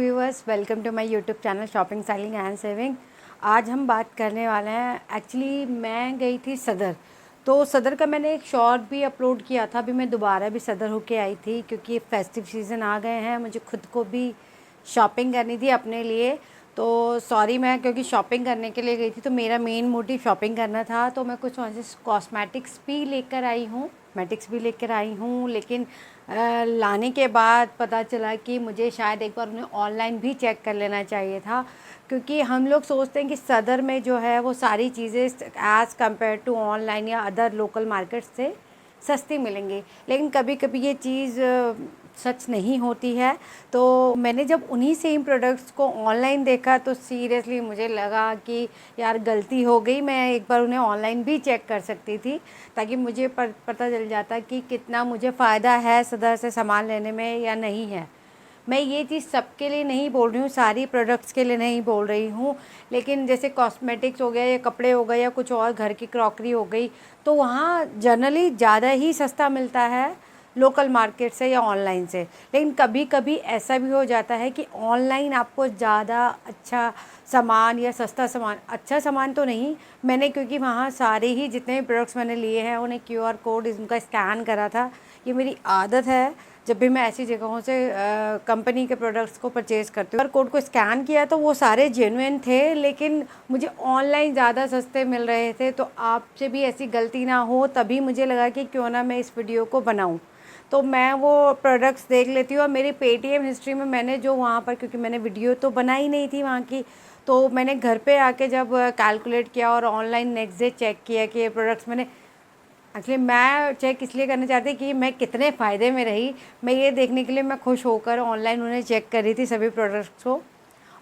Viewers, welcome to my YouTube channel shopping styling and saving. आज हम बात करने वाले हैं। एक्चुअली मैं गई थी सदर, तो सदर का मैंने एक शॉर्ट भी अपलोड किया था। अभी मैं दोबारा भी सदर होके आई थी क्योंकि फेस्टिव सीज़न आ गए हैं। मुझे खुद को भी शॉपिंग करनी थी अपने लिए। तो सॉरी, मैं क्योंकि शॉपिंग करने के लिए गई थी तो मेरा मेन मोटिव शॉपिंग करना था। तो मैं कुछ वहाँ से कॉस्मेटिक्स भी लेकर आई हूँ, लेकिन लाने के बाद पता चला कि मुझे शायद एक बार उन्हें ऑनलाइन भी चेक कर लेना चाहिए था, क्योंकि हम लोग सोचते हैं कि सदर में जो है वो सारी चीज़ें एज़ कम्पेयर टू ऑनलाइन या अदर लोकल मार्केट से सस्ती मिलेंगी, लेकिन कभी कभी ये चीज़ सच नहीं होती है। तो मैंने जब उन्हीं सेम प्रोडक्ट्स को ऑनलाइन देखा तो सीरियसली मुझे लगा कि यार गलती हो गई, मैं एक बार उन्हें ऑनलाइन भी चेक कर सकती थी ताकि मुझे पता चल जाता कि कितना मुझे फ़ायदा है सदर से सामान लेने में या नहीं है। मैं ये चीज़ सबके लिए नहीं बोल रही हूँ, सारी प्रोडक्ट्स के लिए नहीं बोल रही हूँ, लेकिन जैसे कॉस्मेटिक्स हो गया या कपड़े हो गए या कुछ और घर की क्रॉकरी हो गई, तो वहाँ जनरली ज़्यादा ही सस्ता मिलता है लोकल मार्केट से या ऑनलाइन से। लेकिन कभी कभी ऐसा भी हो जाता है कि ऑनलाइन आपको ज़्यादा अच्छा सामान या सस्ता सामान, अच्छा सामान तो नहीं, मैंने क्योंकि वहाँ सारे ही जितने भी प्रोडक्ट्स मैंने लिए हैं उन्हें QR कोड उनका स्कैन करा था। ये मेरी आदत है, जब भी मैं ऐसी जगहों से कंपनी के प्रोडक्ट्स को परचेज़ करती हूँ। QR कोड को स्कैन किया तो वो सारे जेन्युइन थे, लेकिन मुझे ऑनलाइन ज़्यादा सस्ते मिल रहे थे। तो आपसे भी ऐसी गलती ना हो, तभी मुझे लगा कि क्यों ना मैं इस वीडियो को बनाऊँ। तो मैं वो प्रोडक्ट्स देख लेती हूँ और मेरी पेटीएम हिस्ट्री में मैंने जो वहाँ पर, क्योंकि मैंने वीडियो तो बनाई नहीं थी वहाँ की, तो मैंने घर पे आके जब कैलकुलेट किया और ऑनलाइन नेक्स्ट डे चेक किया कि ये प्रोडक्ट्स मैंने एक्चुअली मैं चेक इसलिए करना चाहती कि मैं कितने फ़ायदे में रही। मैं ये देखने के लिए मैं खुश होकर ऑनलाइन उन्हें चेक कर रही थी सभी प्रोडक्ट्स को,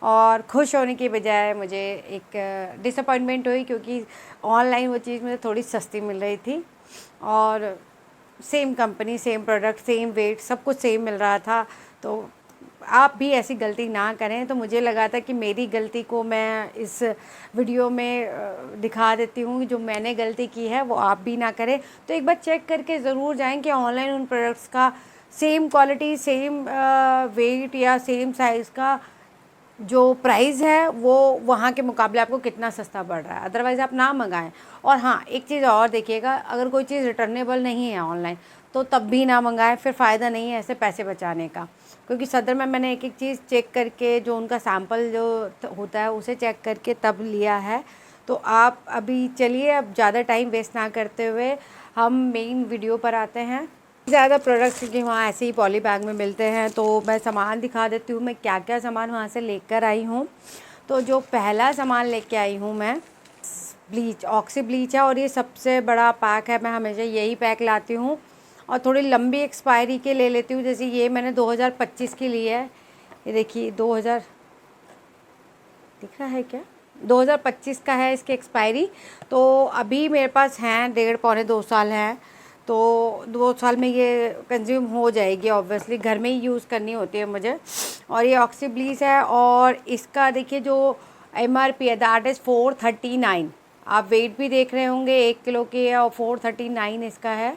और खुश होने की बजाय मुझे एक डिसअपॉइंटमेंट हुई क्योंकि ऑनलाइन वो चीज़ मुझे थोड़ी सस्ती मिल रही थी और same company, same product, same weight, सब कुछ सेम मिल रहा था। तो आप भी ऐसी गलती ना करें। तो मुझे लगा था कि मेरी गलती को मैं इस वीडियो में दिखा देती हूँ, जो मैंने गलती की है वो आप भी ना करें। तो एक बार चेक करके ज़रूर जाएं कि ऑनलाइन उन प्रोडक्ट्स का सेम क्वालिटी, सेम वेट या सेम साइज़ का जो प्राइस है वो वहाँ के मुकाबले आपको कितना सस्ता पड़ रहा है। अदरवाइज़ आप ना मंगाएं। और हाँ, एक चीज़ और देखिएगा, अगर कोई चीज़ रिटर्नेबल नहीं है ऑनलाइन तो तब भी ना मंगाएं, फिर फ़ायदा नहीं है ऐसे पैसे बचाने का। क्योंकि सदर में मैंने एक एक चीज़ चेक करके, जो उनका सैम्पल जो होता है उसे चेक करके तब लिया है। तो आप अभी चलिए, अब ज़्यादा टाइम वेस्ट ना करते हुए हम मेन वीडियो पर आते हैं। ज़्यादा प्रोडक्ट्स क्योंकि वहाँ ऐसे ही पॉली बैग में मिलते हैं, तो मैं सामान दिखा देती हूँ मैं क्या क्या सामान वहाँ से लेकर आई हूँ। तो जो पहला सामान लेके आई हूँ मैं, ब्लीच, ऑक्सी ब्लीच है, और ये सबसे बड़ा पैक है। मैं हमेशा यही पैक लाती हूँ और थोड़ी लंबी एक्सपायरी के ले लेती हूँ। जैसे ये मैंने 2025 की ली है, ये देखिए 2000 दिख रहा है क्या, 2025 का है इसकी एक्सपायरी। तो अभी मेरे पास हैं 1.5-2 साल हैं, तो 2 साल में ये कंज्यूम हो जाएगी। ऑब्वियसली घर में ही यूज़ करनी होती है मुझे। और ये ऑक्सी ब्लीच है और इसका देखिए जो MRP है दैट इज़ 439। आप वेट भी देख रहे होंगे 1 किलो की है और 439 इसका है।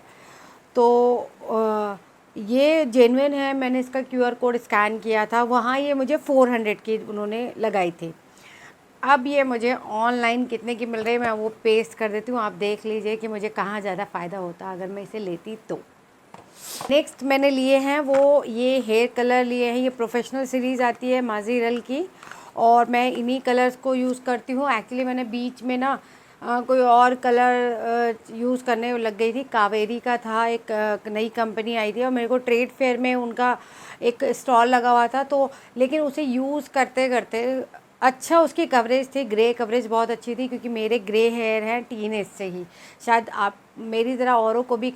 तो ये जेन्युइन है। मैंने इसका QR कोड स्कैन किया था, वहाँ ये मुझे 400 की उन्होंने लगाई थी। अब ये मुझे ऑनलाइन कितने की मिल रही है मैं वो पेस्ट कर देती हूँ, आप देख लीजिए कि मुझे कहाँ ज़्यादा फ़ायदा होता अगर मैं इसे लेती तो। नेक्स्ट मैंने लिए हैं वो ये हेयर कलर लिए हैं। ये प्रोफेशनल सीरीज़ आती है माजीरल की, और मैं इन्हीं कलर्स को यूज़ करती हूँ। एक्चुअली मैंने बीच में ना कोई और कलर यूज़ करने लग गई थी। कावेरी का था, एक नई कंपनी आई थी और मेरे को ट्रेड फेयर में उनका एक स्टॉल लगा हुआ था। तो लेकिन उसे यूज़ करते करते अच्छा उसकी कवरेज थी, ग्रे कवरेज बहुत अच्छी थी, क्योंकि मेरे ग्रे हेयर हैं टीनेज से ही। शायद आप मेरी तरह औरों को भी,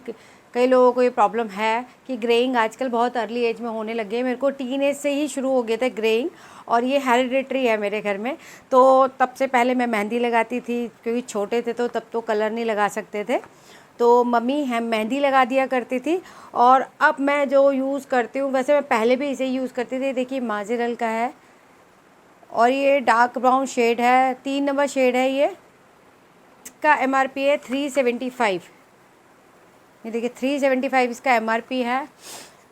कई लोगों को ये प्रॉब्लम है कि ग्रेइंग आजकल बहुत अर्ली एज में होने लगे हैं। मेरे को टीनेज से ही शुरू हो गया था ग्रेइंग, और ये हेरिडिटरी है मेरे घर में। तो तब से पहले मैं मेहंदी लगाती थी, क्योंकि छोटे थे तो तब तो कलर नहीं लगा सकते थे, तो मम्मी है मेहंदी लगा दिया करती थी। और अब मैं जो यूज़ करती हूँ, वैसे मैं पहले भी इसे यूज़ करती थी। देखिए माजीरल का है और ये डार्क ब्राउन शेड है, 3 नंबर शेड है ये। इसका MRP है 375। ये देखिए 375 इसका MRP है।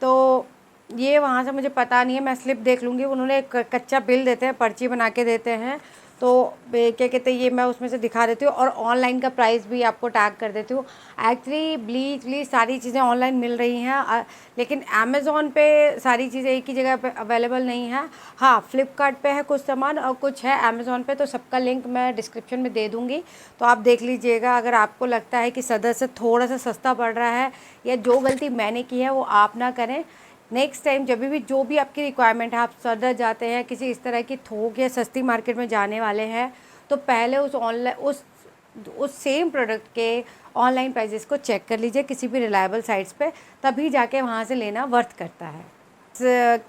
तो ये वहाँ से मुझे पता नहीं है, मैं स्लिप देख लूँगी। उन्होंने कच्चा बिल देते हैं, पर्ची बना के देते हैं, तो क्या कहते हैं, ये मैं उसमें से दिखा देती हूँ और ऑनलाइन का प्राइस भी आपको टैग कर देती हूँ। एक्चुअली ब्लीच सारी चीज़ें ऑनलाइन मिल रही हैं, लेकिन अमेज़ॉन पे सारी चीज़ें एक ही जगह पे अवेलेबल नहीं है। हाँ, फ्लिपकार्ट पे है कुछ सामान और कुछ है अमेज़ॉन पे, तो सबका लिंक मैं डिस्क्रिप्शन में दे दूँगी, तो आप देख लीजिएगा। अगर आपको लगता है कि सदर से थोड़ा सा सस्ता पड़ रहा है, या जो गलती मैंने की है वो आप ना करें, नेक्स्ट टाइम जब भी जो भी आपकी रिक्वायरमेंट है, आप सदर जाते हैं, किसी इस तरह की थोक या सस्ती मार्केट में जाने वाले हैं, तो पहले उस ऑनलाइन उस सेम प्रोडक्ट के ऑनलाइन प्राइजेस को चेक कर लीजिए किसी भी रिलायबल साइट्स पे, तभी जाके वहाँ से लेना वर्थ करता है।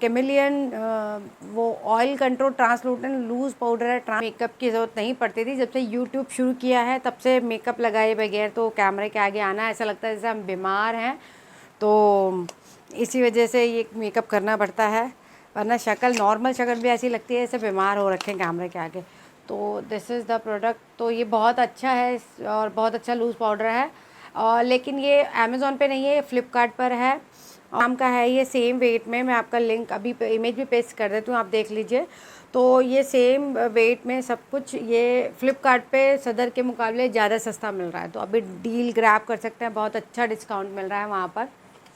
कैमेलियन वो ऑयल कंट्रोल ट्रांसलूटेंट लूज़ पाउडर है। मेकअप की ज़रूरत नहीं पड़ती थी, जब से यूट्यूब शुरू किया है तब से मेकअप लगाए बगैर तो कैमरे के आगे आना ऐसा लगता है जैसे हम बीमार हैं, तो इसी वजह से ये मेकअप करना पड़ता है, वरना शक्ल नॉर्मल शक्ल भी ऐसी लगती है जैसे बीमार हो रखे हैं कैमरे के आगे। तो दिस इज़ द प्रोडक्ट। तो ये बहुत अच्छा है और बहुत अच्छा लूज़ पाउडर है, और लेकिन ये अमेज़ॉन पे नहीं है, ये फ्लिपकार्ट पर है। नाम का है ये, सेम वेट में। मैं आपका लिंक अभी इमेज भी पेस्ट कर देती हूँ, आप देख लीजिए। तो ये सेम वेट में सब कुछ ये फ्लिपकार्ट पे सदर के मुकाबले ज़्यादा सस्ता मिल रहा है, तो अभी डील ग्रैब कर सकते हैं, बहुत अच्छा डिस्काउंट मिल रहा है वहाँ पर।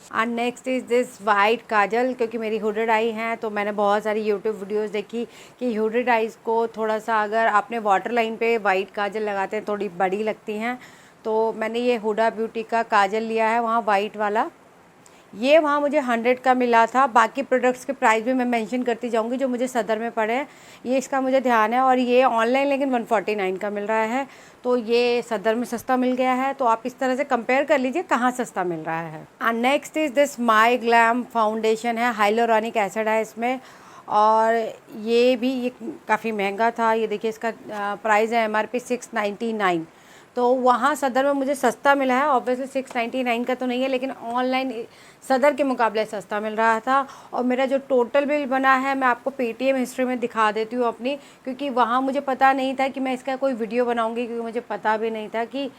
And next is this white kajal, क्योंकि मेरी हुडेड आई हैं, तो मैंने बहुत सारी यूट्यूब वीडियोस देखी कि हुडेड आइज़ को थोड़ा सा अगर आपने वाटर लाइन पे वाइट काजल लगाते हैं थोड़ी बड़ी लगती हैं, तो मैंने ये हुडा ब्यूटी का काजल लिया है वहाँ वाइट वाला। ये वहाँ मुझे 100 का मिला था। बाकी प्रोडक्ट्स के प्राइस भी मैं मेंशन करती जाऊँगी जो मुझे सदर में पड़े हैं, ये इसका मुझे ध्यान है। और ये ऑनलाइन लेकिन 149 का मिल रहा है, तो ये सदर में सस्ता मिल गया है। तो आप इस तरह से कंपेयर कर लीजिए कहाँ सस्ता मिल रहा है। And next is this my glam foundation है, हाइलोरॉनिक एसिड है इसमें, और ये काफ़ी महंगा था। ये देखिए इसका प्राइस है MRP 699, तो वहाँ सदर में मुझे सस्ता मिला है। ऑब्वियसली 699 का तो नहीं है, लेकिन ऑनलाइन सदर के मुकाबले सस्ता मिल रहा था। और मेरा जो टोटल बिल बना है मैं आपको पेटीएम हिस्ट्री में दिखा देती हूँ अपनी, क्योंकि वहाँ मुझे पता नहीं था कि मैं इसका कोई वीडियो बनाऊँगी, क्योंकि मुझे पता भी नहीं था कि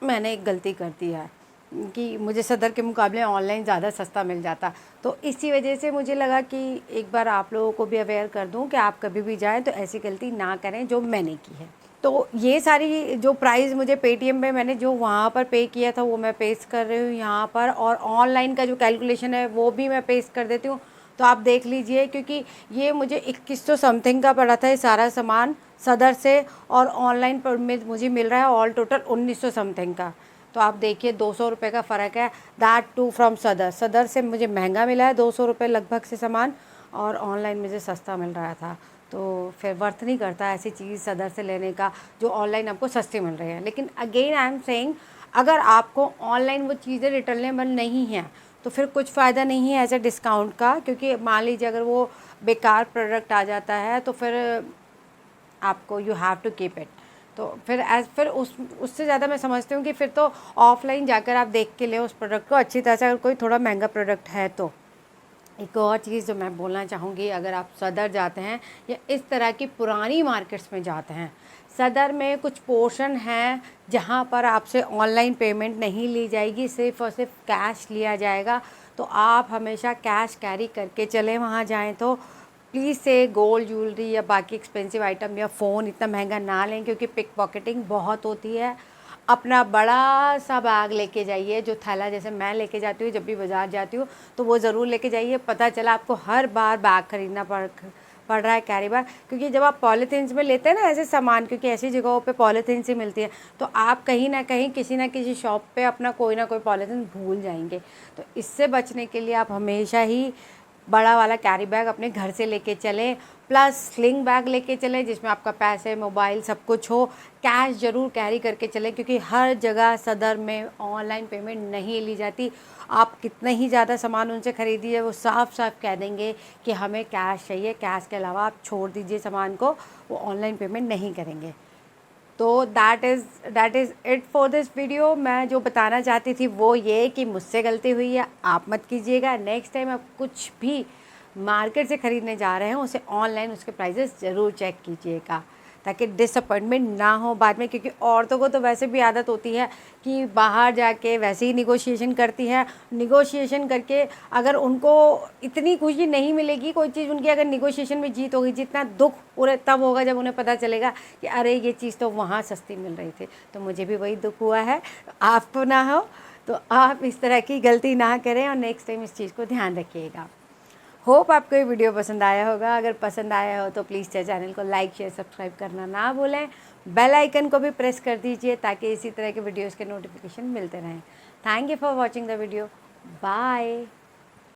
मैंने एक गलती कर दी है कि मुझे सदर के मुकाबले ऑनलाइन ज़्यादा सस्ता मिल जाता। तो इसी वजह से मुझे लगा कि एक बार आप लोगों को भी अवेयर कर दूं कि आप कभी भी जाएं तो ऐसी गलती ना करें जो मैंने की है। तो ये सारी जो प्राइस मुझे पेटीएम में मैंने जो वहाँ पर पे किया था वो मैं पेस्ट कर रही हूँ यहाँ पर, और ऑनलाइन का जो कैलकुलेशन है वो भी मैं पेस्ट कर देती हूँ, तो आप देख लीजिए। क्योंकि ये मुझे 2100 समथिंग का पड़ा था ये सारा सामान सदर से, और ऑनलाइन पर में मुझे मिल रहा है ऑल टोटल 1900 समथिंग का। तो आप देखिए 200 रुपये का फ़र्क है, दैट टू फ्रॉम सदर से मुझे महंगा मिला है 200 रुपये लगभग से सामान, और ऑनलाइन मुझे सस्ता मिल रहा था। तो फिर वर्थ नहीं करता ऐसी चीज़ सदर से लेने का जो ऑनलाइन आपको सस्ती मिल रही है। लेकिन अगेन आई एम सेइंग, अगर आपको ऑनलाइन वो चीज़ें रिटर्नेबल नहीं हैं तो फिर कुछ फ़ायदा नहीं है एज ए डिस्काउंट का, क्योंकि मान लीजिए अगर वो बेकार प्रोडक्ट आ जाता है तो फिर आपको you have to keep it. तो फिर उससे ज़्यादा मैं समझती हूँ कि फिर तो ऑफलाइन जाकर आप देख के ले उस प्रोडक्ट को अच्छी तरह से, अगर कोई थोड़ा महंगा प्रोडक्ट है तो। एक और चीज़ जो मैं बोलना चाहूँगी, अगर आप सदर जाते हैं या इस तरह की पुरानी मार्केट्स में जाते हैं, सदर में कुछ पोर्शन हैं जहाँ पर आपसे ऑनलाइन पेमेंट नहीं ली जाएगी, सिर्फ़ और सिर्फ कैश लिया जाएगा। तो आप हमेशा कैश कैरी करके चलें वहाँ जाएं तो। प्लीज़ से गोल्ड ज्वेलरी या बाकी एक्सपेंसिव आइटम या फ़ोन इतना महंगा ना लें, क्योंकि पिक पॉकेटिंग बहुत होती है। अपना बड़ा सा बैग लेके जाइए, जो थैला जैसे मैं लेके जाती हूँ जब भी बाज़ार जाती हूँ, तो वो ज़रूर लेके जाइए। पता चला आपको हर बार बैग ख़रीदना पड़ रहा है, कैरी बैग। क्योंकि जब आप पॉलीथीन्स में लेते हैं ना ऐसे सामान, क्योंकि ऐसी जगहों पे पॉलीथीन्स ही मिलती है, तो आप कहीं ना कहीं किसी ना किसी शॉप पे अपना कोई ना कोई पॉलीथीन भूल जाएंगे। तो इससे बचने के लिए आप हमेशा ही बड़ा वाला कैरी बैग अपने घर से लेके चलें, प्लस स्लिंग बैग लेके चलें जिसमें आपका पैसे, मोबाइल सब कुछ हो। कैश ज़रूर कैरी करके चलें, क्योंकि हर जगह सदर में ऑनलाइन पेमेंट नहीं ली जाती। आप कितना ही ज़्यादा सामान उनसे ख़रीदिए, वो साफ साफ कह देंगे कि हमें कैश चाहिए, कैश के अलावा आप छोड़ दीजिए सामान को, वो ऑनलाइन पेमेंट नहीं करेंगे। तो that is it for this video. मैं जो बताना चाहती थी वो ये कि मुझसे गलती हुई है, आप मत कीजिएगा। नेक्स्ट टाइम आप कुछ भी मार्केट से ख़रीदने जा रहे हैं उसे ऑनलाइन उसके प्राइसेस ज़रूर चेक कीजिएगा। ताकि डिसअपॉइंटमेंट ना हो बाद में, क्योंकि औरतों को तो वैसे भी आदत होती है कि बाहर जाके वैसे ही निगोशिएशन करती है, निगोशिएशन करके अगर उनको इतनी खुशी नहीं मिलेगी कोई चीज़ उनकी, अगर निगोशिएशन में जीत होगी, जितना दुख पूरे तब होगा जब उन्हें पता चलेगा कि अरे ये चीज़ तो वहाँ सस्ती मिल रही थी। तो मुझे भी वही दुख हुआ है, आपको ना हो तो आप इस तरह की गलती ना करें और नेक्स्ट टाइम इस चीज़ को ध्यान रखिएगा। होप आपको ये वीडियो पसंद आया होगा। अगर पसंद आया हो तो प्लीज़ चैनल को लाइक शेयर सब्सक्राइब करना ना भूलें। बेल आइकन को भी प्रेस कर दीजिए ताकि इसी तरह के वीडियोस के नोटिफिकेशन मिलते रहें। Thank you for watching the video. Bye.